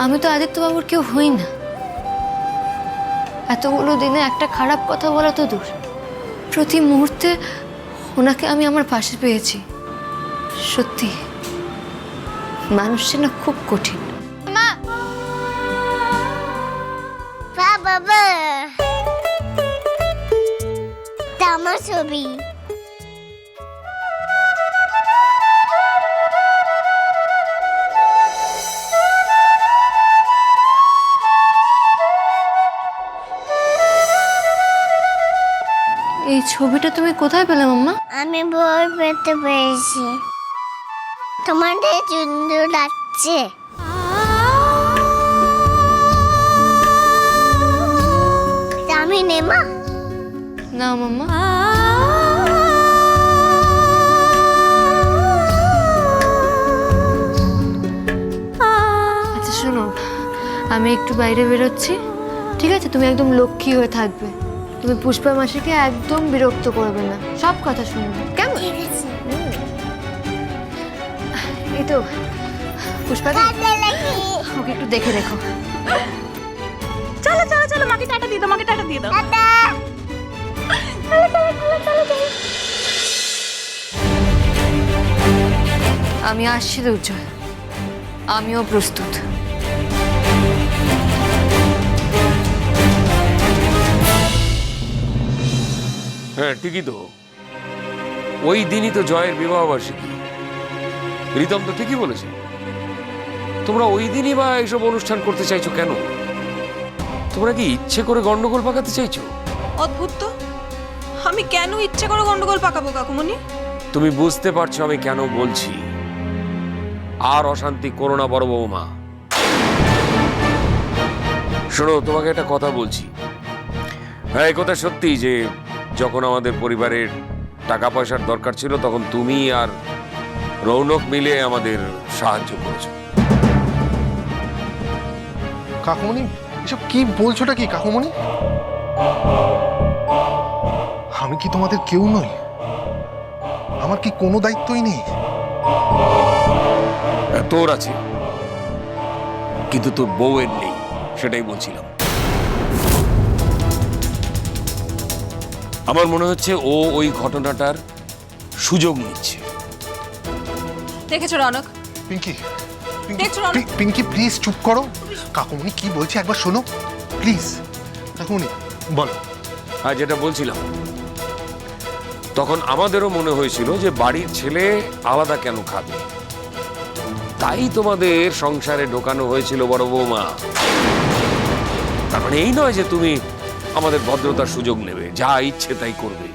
আমি তো আদিত্যবাবুর কেউ হই না। এতগুলো দিনে একটা খারাপ কথা বলা তো দূর, প্রতি মুহূর্তে ওনাকে আমি আমার পাশে পেয়েছি। সত্যি মানুষ চেনা খুব কঠিন। মা, বাবা আমার ছবি। এই ছবিটা তুমি কোথায় পেলে মাম্মা? আমি বই পেতে পেরেছি, তোমাদের সুন্দর লাগছে। আমি নেমা না মাম্মা, আচ্ছা শোনো, আমি একটু বাইরে বেরোচ্ছি, ঠিক আছে? তুমি একদম লক্ষ্মী হয়ে থাকবে। তুমি পুষ্পা মাসিকে একদম বিরক্ত করবে না, সব কথা শুনবে, কেমন? ঠিক আছে। এই তো পুষ্পা, ওকে একটু দেখে রেখো। চলো চলো চলো, মাকে টাটা দিয়ে দাও, মাকে টাটা দিয়ে দাও। টাটা। আমি আসছি দুর্জয়, আমিও প্রস্তুত। হ্যাঁ ঠিকই তো, ওই দিনই তো জয়ের বিবাহ বার্ষিকী। রিতম তো ঠিকই বলেছে, তোমরা ওই দিনই বা এইসব অনুষ্ঠান করতে চাইছো কেন? তোমরা কি ইচ্ছে করে গন্ডগোল পাকাতে চাইছো? অদ্ভুত তো, আমি কেন ইচ্ছে করে গন্ডগোল পাকাবো কাকুমণি? তুমি বুঝতে পারছো আমি কেন বলছি? আর অশান্তি করো না বড় বৌমা। শোনো, তোমাকে একটা কথা বলছি। হ্যাঁ, এই কথা সত্যি যে যখন আমাদের পরিবারের টাকা পয়সার দরকার ছিল তখন তুমি আর রৌনক মিলে আমাদের সাহায্য করেছো। কাকুমণি, এসব কি বলছোটা কি কাকুমণি? আমি কি তোমাদের কেউ নই? আমার কি কোনো দায়িত্বই নেই? তোর আছে, কিন্তু তোর বউয়ের নেই, সেটাই বলছিলাম। আমার মনে হচ্ছে ও ওই ঘটনাটার সুযোগ নিচ্ছে। দেখেছো রনক? পিঙ্কি, দেখছো রনক? পিঙ্কি প্লিজ চুপ করো। কাকুমণি কি বলছে একবার শোনো প্লিজ। কাকুমণি বলো। আর যেটা বলছিলাম, তখন আমাদেরও মনে হয়েছিল যে বাড়ির ছেলে আলাদা কেন খাবে, তাই তোমাদের সংসারে ঢোকানো হয়েছিল বড় বৌমা। তার মানে এই নয় যে তুমি আমাদের ভদ্রতার সুযোগ নেবে, যা ইচ্ছে তাই করবে।